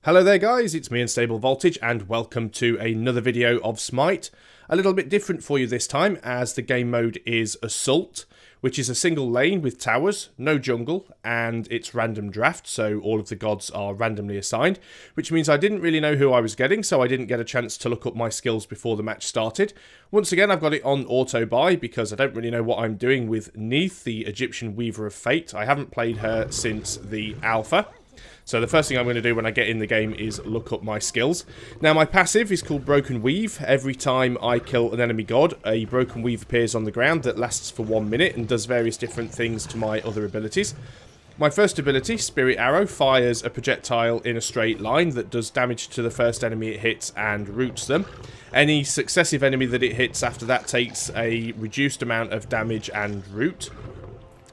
Hello there guys, it's me Unstable Voltage and welcome to another video of Smite. A little bit different for you this time as the game mode is Assault, which is a single lane with towers, no jungle, and it's random draft, so all of the gods are randomly assigned, which means I didn't really know who I was getting, so I didn't get a chance to look up my skills before the match started. Once again, I've got it on auto buy because I don't really know what I'm doing with Neith, the Egyptian Weaver of Fate. I haven't played her since the alpha. So the first thing I'm going to do when I get in the game is look up my skills. Now my passive is called Broken Weave. Every time I kill an enemy god, a Broken Weave appears on the ground that lasts for 1 minute and does various different things to my other abilities. My first ability, Spirit Arrow, fires a projectile in a straight line that does damage to the first enemy it hits and roots them. Any successive enemy that it hits after that takes a reduced amount of damage and root.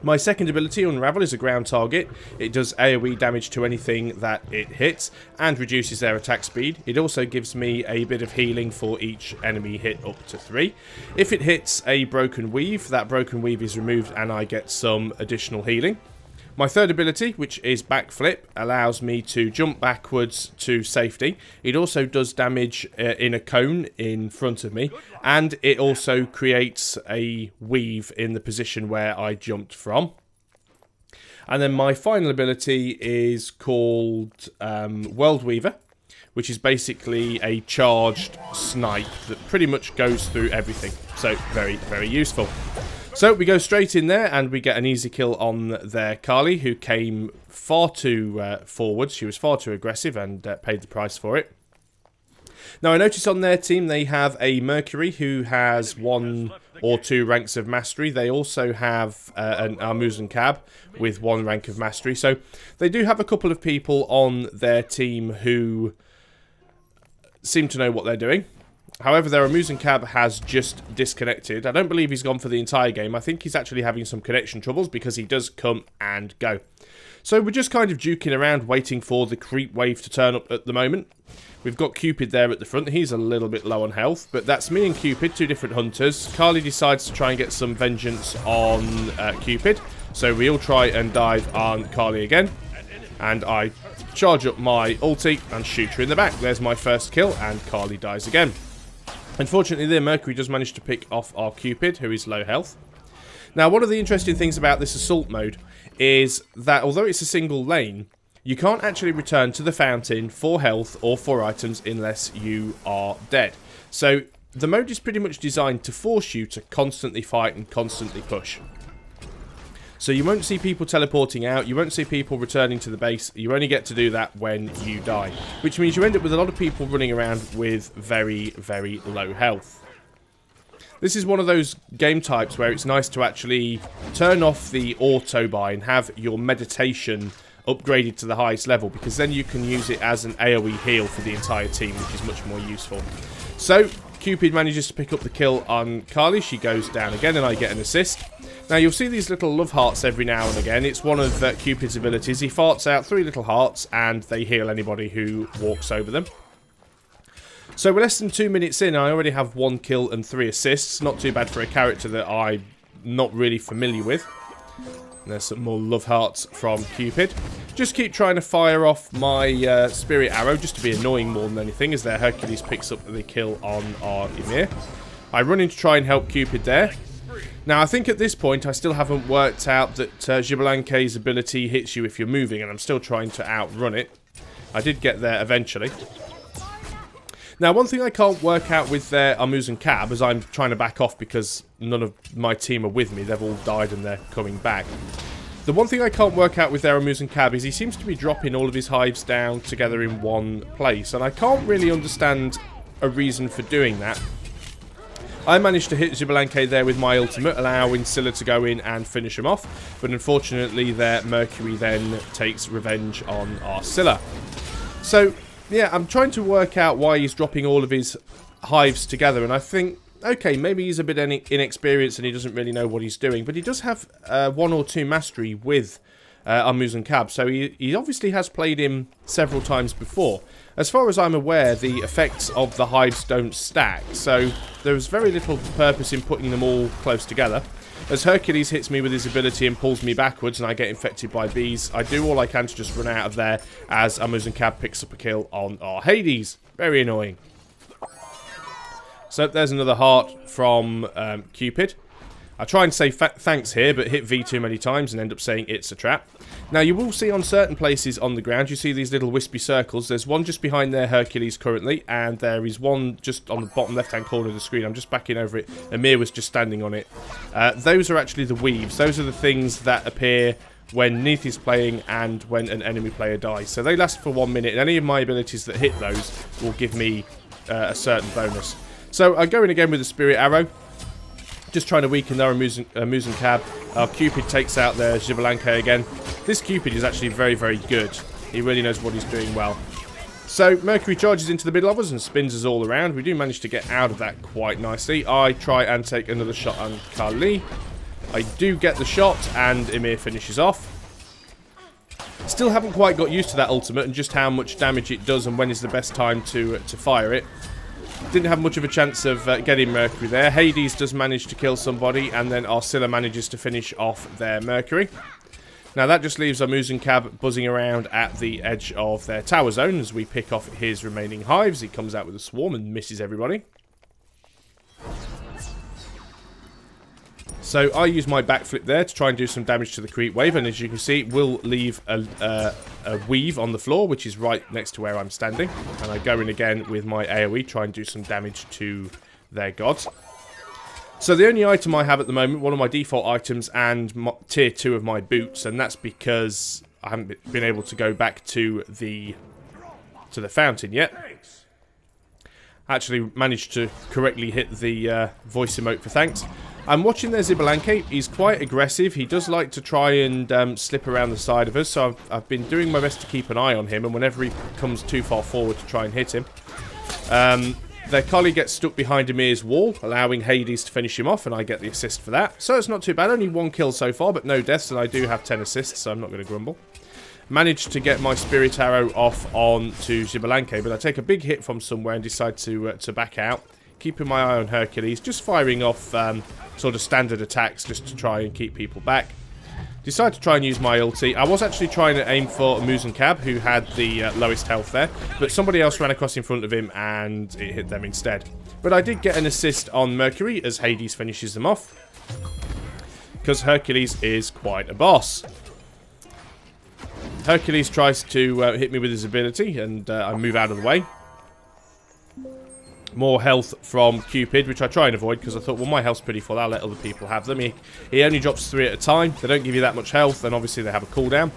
My second ability, Unravel, is a ground target. It does AoE damage to anything that it hits and reduces their attack speed. It also gives me a bit of healing for each enemy hit up to 3. If it hits a Broken Weave, that Broken Weave is removed and I get some additional healing. My third ability, which is Backflip, allows me to jump backwards to safety. It also does damage in a cone in front of me, and it also creates a weave in the position where I jumped from. And then my final ability is called World Weaver, which is basically a charged snipe that pretty much goes through everything. So very, very useful. So we go straight in there and we get an easy kill on their Kali, who came far too forward. She was far too aggressive and paid the price for it. Now I notice on their team they have a Mercury who has 1 or 2 ranks of mastery. They also have an Armuzan Cab with 1 rank of mastery. So they do have a couple of people on their team who seem to know what they're doing. However, their Armuzan Cab has just disconnected. I don't believe he's gone for the entire game. I think he's actually having some connection troubles because he does come and go. So we're just kind of duking around waiting for the creep wave to turn up at the moment. We've got Cupid there at the front. He's a little bit low on health, but that's me and Cupid, 2 different hunters. Kali decides to try and get some vengeance on Cupid. So we all try and dive on Kali again. And I charge up my ulti and shoot her in the back. There's my first kill and Kali dies again. Unfortunately, the Mercury does manage to pick off our Cupid, who is low health. Now, one of the interesting things about this Assault mode is that although it's a single lane, you can't actually return to the fountain for health or for items unless you are dead. So, the mode is pretty much designed to force you to constantly fight and constantly push. So you won't see people teleporting out, you won't see people returning to the base, you only get to do that when you die. Which means you end up with a lot of people running around with very, very low health. This is one of those game types where it's nice to actually turn off the auto buy and have your meditation upgraded to the highest level, because then you can use it as an AoE heal for the entire team, which is much more useful. So, Cupid manages to pick up the kill on Kali, she goes down again and I get an assist. Now you'll see these little love hearts every now and again. It's one of Cupid's abilities. He farts out 3 little hearts and they heal anybody who walks over them. So we're less than 2 minutes in and I already have 1 kill and 3 assists. Not too bad for a character that I'm not really familiar with. And there's some more love hearts from Cupid. Just keep trying to fire off my Spirit Arrow just to be annoying more than anything as their Hercules picks up the kill on our Ymir. I run in to try and help Cupid there. Now, I think at this point, I still haven't worked out that Xbalanque's ability hits you if you're moving, and I'm still trying to outrun it. I did get there eventually. Now, one thing I can't work out with their Armuzan Cab, as I'm trying to back off because none of my team are with me, they've all died and they're coming back. The one thing I can't work out with their Armuzan Cab is he seems to be dropping all of his hives down together in one place, and I can't really understand a reason for doing that. I managed to hit Xbalanque there with my ultimate, allowing Scylla to go in and finish him off. But unfortunately, their Mercury then takes revenge on our Scylla. So, yeah, I'm trying to work out why he's dropping all of his hives together. And I think, okay, maybe he's a bit inexperienced and he doesn't really know what he's doing. But he does have 1 or 2 mastery with Armuzan Cab. So he obviously has played him several times before. As far as I'm aware, the effects of the hives don't stack, so there's very little purpose in putting them all close together. As Hercules hits me with his ability and pulls me backwards and I get infected by bees, I do all I can to just run out of there as Amazon Cab picks up a kill on our Hades. Very annoying. So there's another heart from Cupid. I try and say thanks here, but hit V too many times and end up saying it's a trap. Now, you will see on certain places on the ground, you see these little wispy circles. There's one just behind there, Hercules, currently, and there is one just on the bottom left-hand corner of the screen. I'm just backing over it. Amir was just standing on it. Those are actually the weaves. Those are the things that appear when Neith is playing and when an enemy player dies. So they last for 1 minute, and any of my abilities that hit those will give me a certain bonus. So I go in again with a Spirit Arrow. Just trying to weaken their Amazon Cab. Our Cupid takes out their Xbalanque again. This Cupid is actually very, very good. He really knows what he's doing well. So Mercury charges into the middle of us and spins us all around. We do manage to get out of that quite nicely. I try and take another shot on Kali. I do get the shot and Emir finishes off. Still haven't quite got used to that ultimate and just how much damage it does and when is the best time to fire it. Didn't have much of a chance of getting Mercury there. Hades does manage to kill somebody, and then Arcilla manages to finish off their Mercury. Now that just leaves our Amazon Cab buzzing around at the edge of their tower zone as we pick off his remaining hives. He comes out with a swarm and misses everybody. So I use my backflip there to try and do some damage to the creep wave, and as you can see, it will leave a weave on the floor, which is right next to where I'm standing. And I go in again with my AoE, try and do some damage to their gods. So the only item I have at the moment, one of my default items, and tier 2 of my boots, and that's because I haven't been able to go back to the fountain yet. Actually managed to correctly hit the voice emote for thanks. I'm watching their Xbalanque. He's quite aggressive. He does like to try and slip around the side of us, so I've been doing my best to keep an eye on him, and whenever he comes too far forward to try and hit him. Their collie gets stuck behind Emir's wall, allowing Hades to finish him off, and I get the assist for that. So it's not too bad. Only 1 kill so far, but no deaths, and I do have 10 assists, so I'm not going to grumble. Managed to get my Spirit Arrow off on to Xbalanque, but I take a big hit from somewhere and decide to back out. Keeping my eye on Hercules, just firing off sort of standard attacks just to try and keep people back. Decide to try and use my ulti. I was actually trying to aim for Amazon Cab, who had the lowest health there, but somebody else ran across in front of him and it hit them instead. But I did get an assist on Mercury as Hades finishes them off, because Hercules is quite a boss. Hercules tries to hit me with his ability, and I move out of the way. More health from Cupid, which I try and avoid because I thought, well, my health's pretty full, I'll let other people have them. He only drops 3 at a time. They don't give you that much health, and obviously they have a cooldown.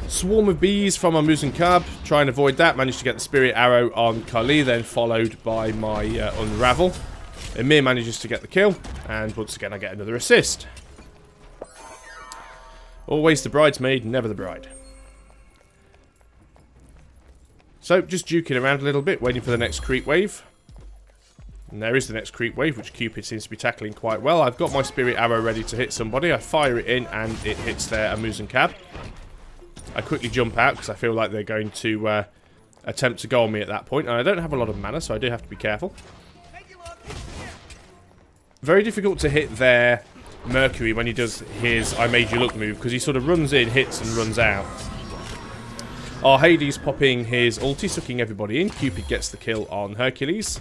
Swarm of bees from Amazon Cab. Try and avoid that. Managed to get the Spirit Arrow on Kali, then followed by my Unravel. Emir manages to get the kill, and once again I get another assist. Always the bridesmaid, never the bride. So, just duking around a little bit, waiting for the next creep wave. And there is the next creep wave, which Cupid seems to be tackling quite well. I've got my Spirit Arrow ready to hit somebody. I fire it in, and it hits their Amazon Cab. I quickly jump out, because I feel like they're going to attempt to go on me at that point. And I don't have a lot of mana, so I do have to be careful. Very difficult to hit their Mercury when he does his I made you look move, because he sort of runs in, hits, and runs out. Our Hades popping his ulti, sucking everybody in. Cupid gets the kill on Hercules.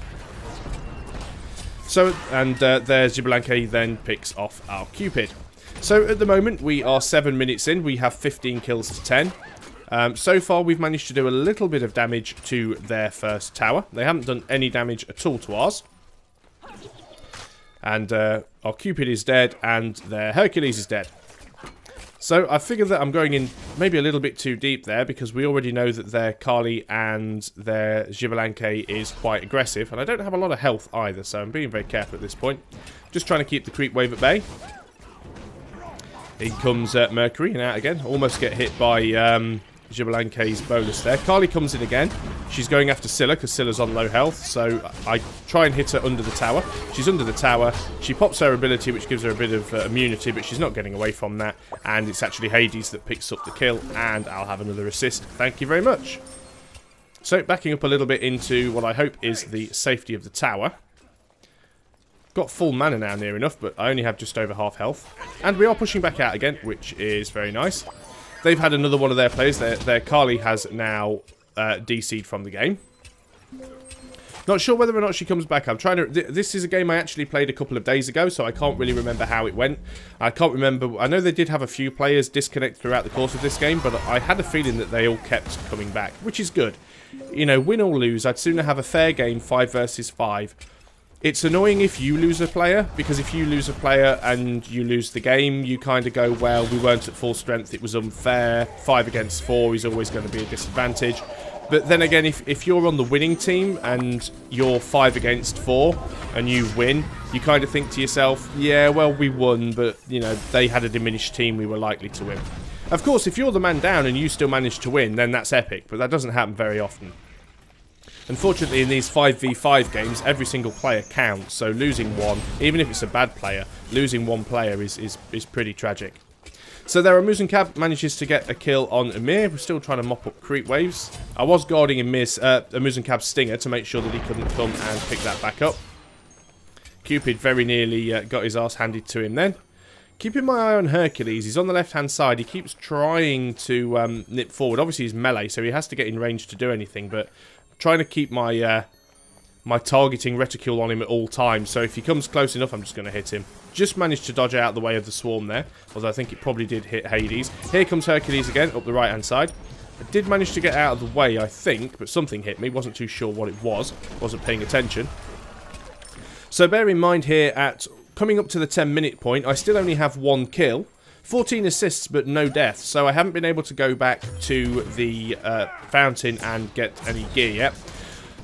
So, and their Xbalanque then picks off our Cupid. So, at the moment, we are 7 minutes in. We have 15 kills to 10. So far, we've managed to do a little bit of damage to their first tower. They haven't done any damage at all to ours. And our Cupid is dead, and their Hercules is dead. So I figured that I'm going in maybe a little bit too deep there, because we already know that their Kali and their Xbalanque is quite aggressive, and I don't have a lot of health either, so I'm being very careful at this point. Just trying to keep the creep wave at bay. In comes Mercury, and out again. Almost get hit by Xbalanque's bonus there. Kali comes in again. She's going after Scylla, because Scylla's on low health, so I try and hit her under the tower. She's under the tower. She pops her ability, which gives her a bit of immunity, but she's not getting away from that, and it's actually Hades that picks up the kill, and I'll have another assist. Thank you very much. So, backing up a little bit into what I hope is the safety of the tower. got full mana now near enough, but I only have just over half health. And we are pushing back out again, which is very nice. They've had another one of their players. Their Carly has now DC'd from the game. Not sure whether or not she comes back. I'm trying to... This is a game I actually played a couple of days ago, so I can't really remember how it went. I can't remember... I know they did have a few players disconnect throughout the course of this game, but I had a feeling that they all kept coming back, which is good. You know, win or lose, I'd sooner have a fair game, 5 versus 5. It's annoying if you lose a player, because if you lose a player and you lose the game, you kind of go, well, we weren't at full strength, it was unfair, 5 against 4 is always going to be a disadvantage. But then again, if you're on the winning team and you're 5 against 4 and you win, you kind of think to yourself, yeah, well, we won, but, you know, they had a diminished team, we were likely to win. Of course, if you're the man down and you still manage to win, then that's epic, but that doesn't happen very often. Unfortunately, in these 5v5 games, every single player counts, so losing one, even if it's a bad player, losing one player is pretty tragic. So there, Amuzin manages to get a kill on Amir. We're still trying to mop up creep waves. I was guarding Amuzin Stinger to make sure that he couldn't come and pick that back up. Cupid very nearly got his ass handed to him then. Keeping my eye on Hercules. He's on the left-hand side. He keeps trying to nip forward. Obviously, he's melee, so he has to get in range to do anything, but I'm trying to keep my my targeting reticule on him at all times, so if he comes close enough, I'm just going to hit him. Just managed to dodge out of the way of the swarm there, although I think it probably did hit Hades. Here comes Hercules again, up the right-hand side. I did manage to get out of the way, I think, but something hit me. Wasn't too sure what it was. Wasn't paying attention. So bear in mind here, at coming up to the 10-minute point, I still only have 1 kill. 14 assists, but no deaths, so I haven't been able to go back to the fountain and get any gear yet.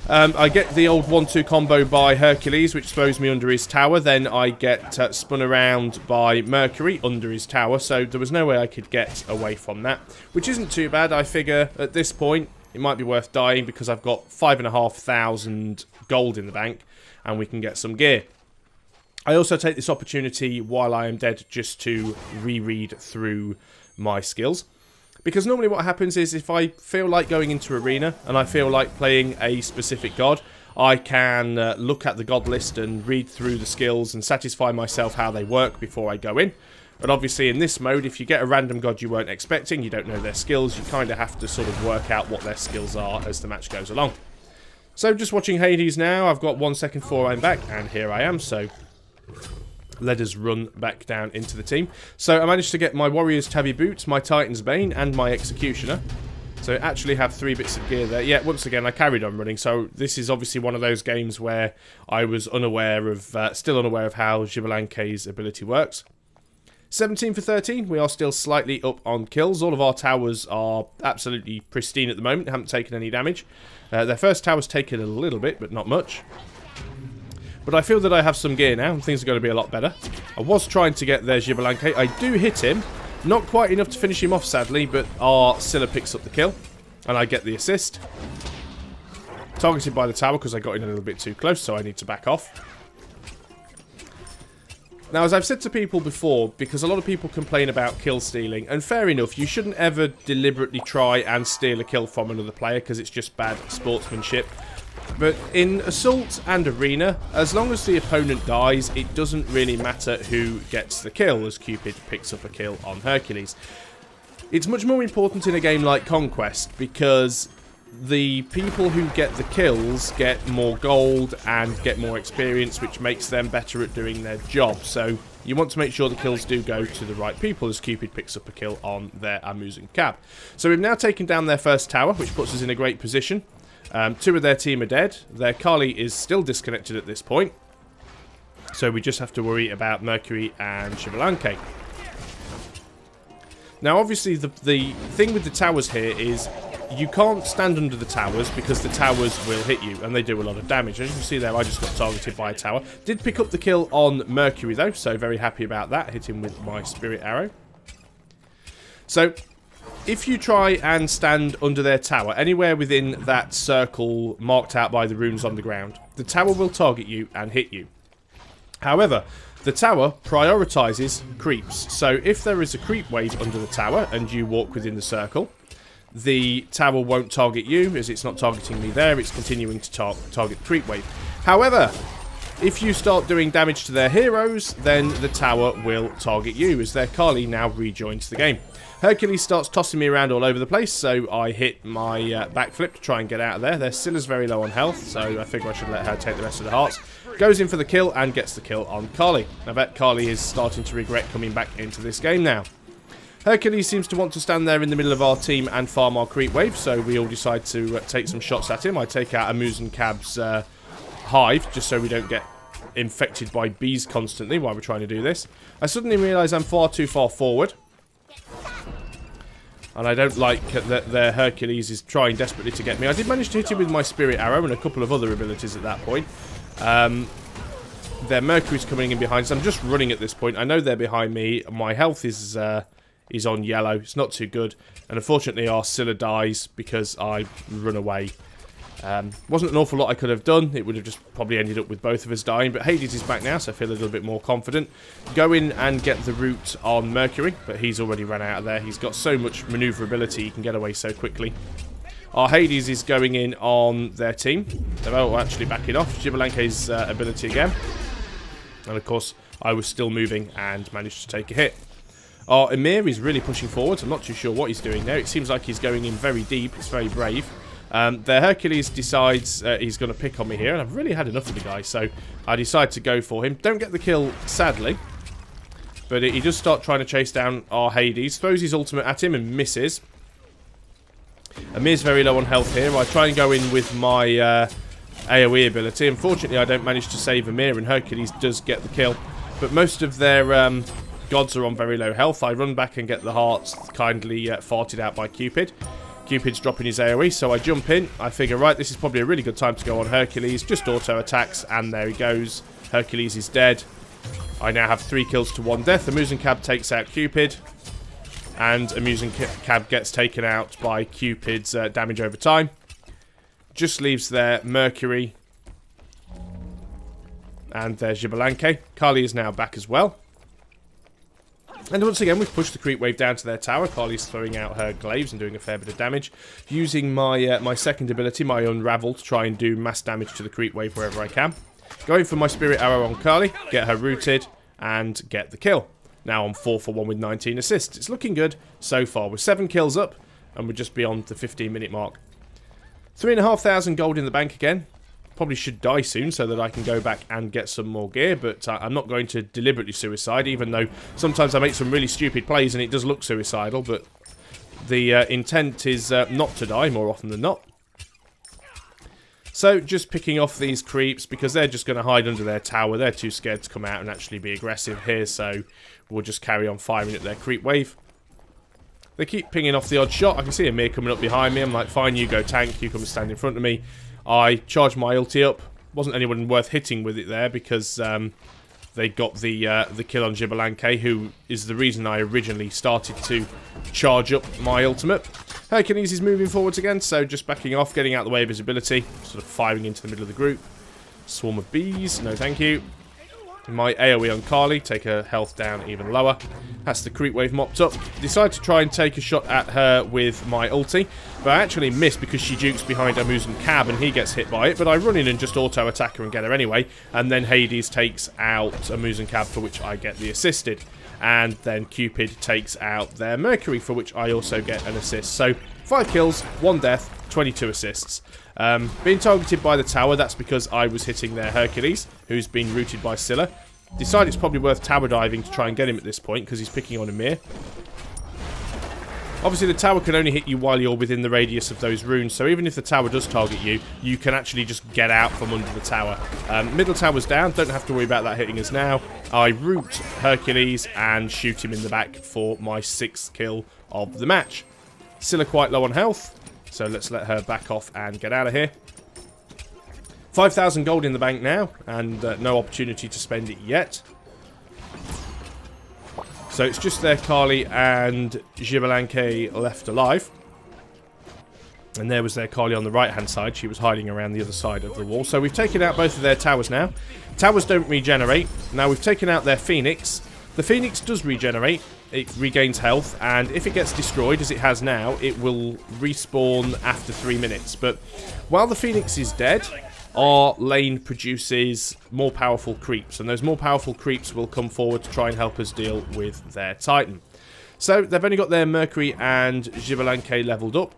I get the old 1-2 combo by Hercules, which throws me under his tower. Then I get spun around by Mercury under his tower, so there was no way I could get away from that. Which isn't too bad. I figure at this point it might be worth dying because I've got 5,500 gold in the bank and we can get some gear. I also take this opportunity while I am dead just to reread through my skills. Because normally what happens is if I feel like going into arena and I feel like playing a specific god, I can look at the god list and read through the skills and satisfy myself how they work before I go in. But obviously in this mode, if you get a random god you weren't expecting, you don't know their skills, you kind of have to sort of work out what their skills are as the match goes along. So just watching Hades now, I've got 1 second before I'm back, and here I am, so let us run back down into the team. So I managed to get my Warrior's Tabby Boots, my Titan's Bane, and my Executioner. So I actually have 3 bits of gear there. Yeah, once again, I carried on running. So this is obviously one of those games where I was unaware of, still unaware of how Gibellanque's ability works. 17 for 13. We are still slightly up on kills. All of our towers are absolutely pristine at the moment. Haven't taken any damage. Their first tower's taken a little bit, but not much. But I feel that I have some gear now, and things are going to be a lot better. I was trying to get their Gibellanque. I do hit him. Not quite enough to finish him off, sadly, but our Scylla picks up the kill. And I get the assist. Targeted by the tower because I got in a little bit too close, so I need to back off. Now, as I've said to people before, because a lot of people complain about kill stealing, and fair enough, you shouldn't ever deliberately try and steal a kill from another player because it's just bad sportsmanship. But in Assault and Arena, as long as the opponent dies, it doesn't really matter who gets the kill, as Cupid picks up a kill on Hercules. It's much more important in a game like Conquest, because the people who get the kills get more gold and get more experience, which makes them better at doing their job. So you want to make sure the kills do go to the right people, as Cupid picks up a kill on their Amuzin Cab. So we've now taken down their first tower, which puts us in a great position. 2 of their team are dead. Their Kali is still disconnected at this point. So we just have to worry about Mercury and Gibellanque. Now, obviously, the thing with the towers here is you can't stand under the towers because the towers will hit you, and they do a lot of damage. As you can see there, I just got targeted by a tower. Did pick up the kill on Mercury, though, so very happy about that. Hit him with my Spirit Arrow. So if you try and stand under their tower, anywhere within that circle marked out by the runes on the ground, the tower will target you and hit you. However, the tower prioritizes creeps. So if there is a creep wave under the tower and you walk within the circle, the tower won't target you, as it's not targeting me there, it's continuing to target creep wave. However, If you start doing damage to their heroes, then the tower will target you, as their Kali now rejoins the game. Hercules starts tossing me around all over the place, so I hit my backflip to try and get out of there. Their Scylla's very low on health, so I figure I should let her take the rest of the hearts. Goes in for the kill and gets the kill on Kali. I bet Kali is starting to regret coming back into this game now. Hercules seems to want to stand there in the middle of our team and farm our creep wave, so we all decide to take some shots at him. I take out Amuse and Cab's hive, just so we don't get infected by bees constantly while we're trying to do this. I suddenly realise I'm far too far forward. And I don't like that their Hercules is trying desperately to get me. I did manage to hit him with my Spirit Arrow and a couple of other abilities at that point. Their Mercury's coming in behind, so I'm just running at this point. I know they're behind me. My health is on yellow. It's not too good. And unfortunately our Scylla dies because I run away. Wasn't an awful lot I could have done. It would have just probably ended up with both of us dying. But Hades is back now, so I feel a little bit more confident. Go in and get the root on Mercury, but he's already run out of there. He's got so much maneuverability, he can get away so quickly. Our Hades is going in on their team. They're all actually backing off. Gibalanke's ability again. And of course, I was still moving and managed to take a hit. Our Emir is really pushing forwards. I'm not too sure what he's doing there. It seems like he's going in very deep. It's very brave. Their Hercules decides he's going to pick on me here, and I've really had enough of the guy, so I decide to go for him. Don't get the kill, sadly, but he does start trying to chase down our Hades. Throws his ultimate at him and misses. Amir's very low on health here. I try and go in with my AoE ability. Unfortunately, I don't manage to save Amir, and Hercules does get the kill. But most of their gods are on very low health. I run back and get the hearts kindly farted out by Cupid. Cupid's dropping his AoE, so I jump in. I figure, right, this is probably a really good time to go on Hercules. Just auto attacks, and there he goes. Hercules is dead. I now have 3 kills to 1 death. Amuse and Cab takes out Cupid. And Amuse and Cab gets taken out by Cupid's damage over time. Just leaves their Mercury. And there's Gibalanke. Kali is now back as well. And once again, we've pushed the creep wave down to their tower. Kali's throwing out her glaives and doing a fair bit of damage. Using my my second ability, my Unravel, to try and do mass damage to the creep wave wherever I can. Going for my Spirit Arrow on Kali, get her rooted, and get the kill. Now I'm 4 for 1 with 19 assists. It's looking good so far. We're 7 kills up, and we're just beyond the 15-minute mark. 3,500 gold in the bank again. Probably should die soon so that I can go back and get some more gear, but I'm not going to deliberately suicide, even though sometimes I make some really stupid plays and it does look suicidal, but the intent is not to die more often than not. So just picking off these creeps because they're just going to hide under their tower. They're too scared to come out and actually be aggressive here, so we'll just carry on firing at their creep wave. They keep pinging off the odd shot. I can see Amir coming up behind me. I'm like, fine, you go tank, you come and stand in front of me. I charged my ulti up. Wasn't anyone worth hitting with it there because they got the kill on Gibalanke, who is the reason I originally started to charge up my ultimate. Hercules is moving forwards again, so just backing off, getting out of the way of his ability, sort of firing into the middle of the group. Swarm of bees, no thank you. My AoE on Kali, take her health down even lower. That's the creep wave mopped up. Decide to try and take a shot at her with my ulti, but I actually miss because she jukes behind Amuse and Cab and he gets hit by it, but I run in and just auto attack her and get her anyway, and then Hades takes out Amuse and Cab, for which I get the assisted, and then Cupid takes out their Mercury, for which I also get an assist. So 5 kills, 1 death, 22 assists. Being targeted by the tower, that's because I was hitting their Hercules, who's been rooted by Scylla. Decide it's probably worth tower diving to try and get him at this point, because he's picking on Amir. Obviously, the tower can only hit you while you're within the radius of those runes, so even if the tower does target you, you can actually just get out from under the tower. Middle tower's down, don't have to worry about that hitting us now. I root Hercules and shoot him in the back for my 6th kill of the match. Scylla quite low on health, so let's let her back off and get out of here. 5,000 gold in the bank now, and no opportunity to spend it yet. So it's just their Kali and Gibalanke left alive. And there was their Kali on the right-hand side. She was hiding around the other side of the wall. So we've taken out both of their towers now. Towers don't regenerate. Now we've taken out their Phoenix. The Phoenix does regenerate. It regains health, and if it gets destroyed, as it has now, it will respawn after 3 minutes. But while the Phoenix is dead, our lane produces more powerful creeps, and those more powerful creeps will come forward to try and help us deal with their Titan. So they've only got their Mercury and Gibelin leveled up.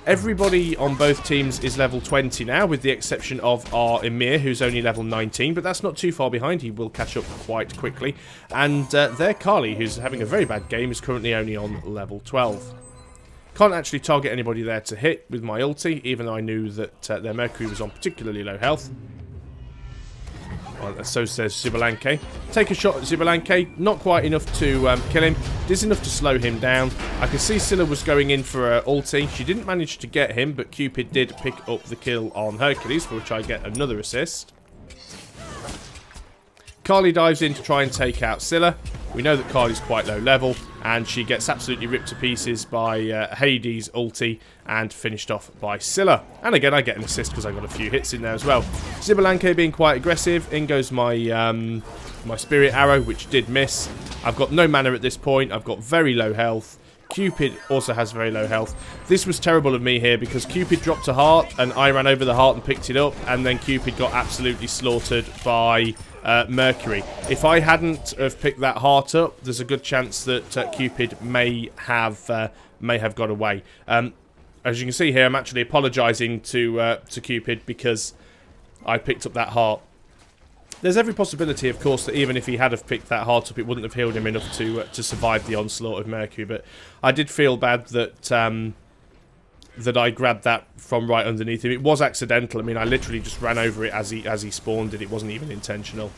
Everybody on both teams is level 20 now, with the exception of our Emir, who's only level 19, but that's not too far behind. He will catch up quite quickly. And their Kali, who's having a very bad game, is currently only on level 12. Can't actually target anybody there to hit with my ulti, even though I knew that their Mercury was on particularly low health. Well, so says Gibelin. Take a shot at Gibelin. Not quite enough to kill him. It is enough to slow him down. I could see Scylla was going in for her ulti. She didn't manage to get him, but Cupid did pick up the kill on Hercules, for which I get another assist. Kali dives in to try and take out Scylla. We know that Kali's quite low level, and she gets absolutely ripped to pieces by Hades' ulti and finished off by Scylla. And again, I get an assist because I got a few hits in there as well. Gibelin being quite aggressive. In goes my my Spirit Arrow, which did miss. I've got no mana at this point. I've got very low health. Cupid also has very low health. This was terrible of me here because Cupid dropped a heart and I ran over the heart and picked it up, and then Cupid got absolutely slaughtered by Mercury. If I hadn't have picked that heart up, there's a good chance that Cupid may have got away. As you can see here, I'm actually apologising to Cupid because I picked up that heart. There's every possibility, of course, that even if he had have picked that heart up, it wouldn't have healed him enough to survive the onslaught of Mercury. But I did feel bad that that I grabbed that from right underneath him. It was accidental. I mean, I literally just ran over it as he spawned it. It wasn't even intentional.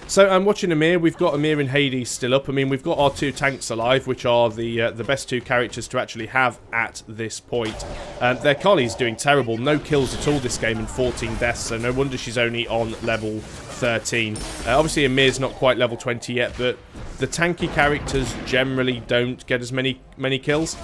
So I'm watching Emir. We've got Emir and Hades still up. I mean, we've got our two tanks alive, which are the best two characters to actually have at this point. Their Kali's doing terrible. No kills at all this game and 14 deaths, so no wonder she's only on level 13. Obviously, Emir's not quite level 20 yet, but the tanky characters generally don't get as many kills,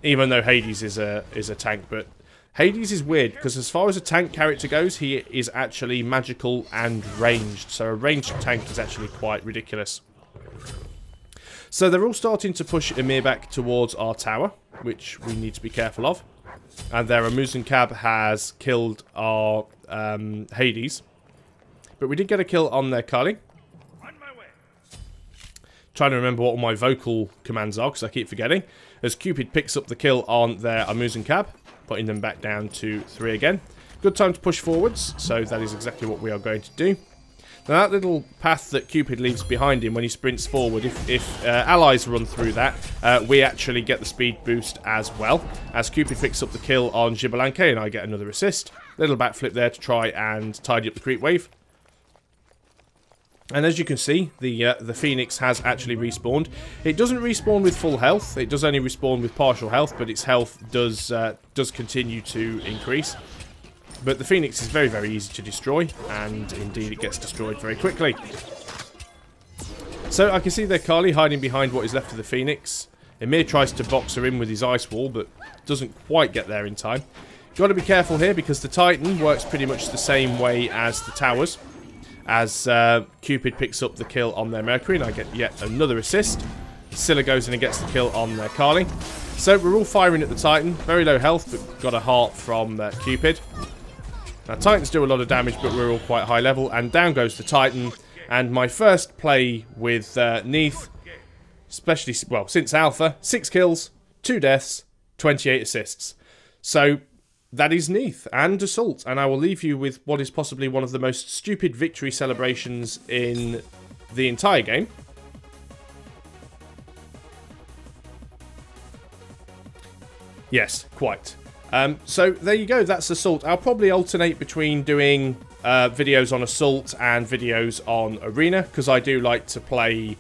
even though Hades is a tank. But Hades is weird, because as far as a tank character goes, he is actually magical and ranged. So a ranged tank is actually quite ridiculous. So they're all starting to push Emir back towards our tower, which we need to be careful of. And their Amuzen has killed our Hades. But we did get a kill on their Kali. Trying to remember what all my vocal commands are, because I keep forgetting. As Cupid picks up the kill on their Amuzen, putting them back down to 3 again. Good time to push forwards, so that is exactly what we are going to do. Now that little path that Cupid leaves behind him when he sprints forward, if allies run through that, we actually get the speed boost as well. As Cupid picks up the kill on Gibelin and I get another assist. Little backflip there to try and tidy up the creep wave. And as you can see, the Phoenix has actually respawned. It doesn't respawn with full health. It does only respawn with partial health, but its health does continue to increase. But the Phoenix is very, very easy to destroy, and indeed it gets destroyed very quickly. So I can see their Kali hiding behind what is left of the Phoenix. Emir tries to box her in with his ice wall, but doesn't quite get there in time. Got to be careful here, because the Titan works pretty much the same way as the towers. As Cupid picks up the kill on their Mercury, and I get yet another assist. Scylla goes in and gets the kill on their Kali. So we're all firing at the Titan. Very low health, but got a heart from Cupid. Now Titans do a lot of damage, but we're all quite high level. And down goes the Titan. And my first play with Neith, especially, well, since Alpha, 6 kills, 2 deaths, 28 assists. So that is Neith and Assault, and I will leave you with what is possibly one of the most stupid victory celebrations in the entire game. Yes, quite. So there you go, that's Assault. I'll probably alternate between doing videos on Assault and videos on Arena, because I do like to play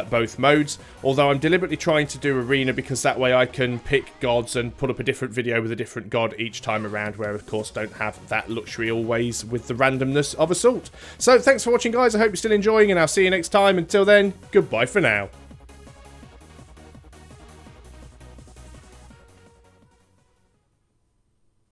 both modes, although I'm deliberately trying to do Arena because that way I can pick gods and put up a different video with a different god each time around, where of course don't have that luxury always with the randomness of Assault. So thanks for watching, guys. I hope you're still enjoying, and I'll see you next time. Until then, goodbye for now.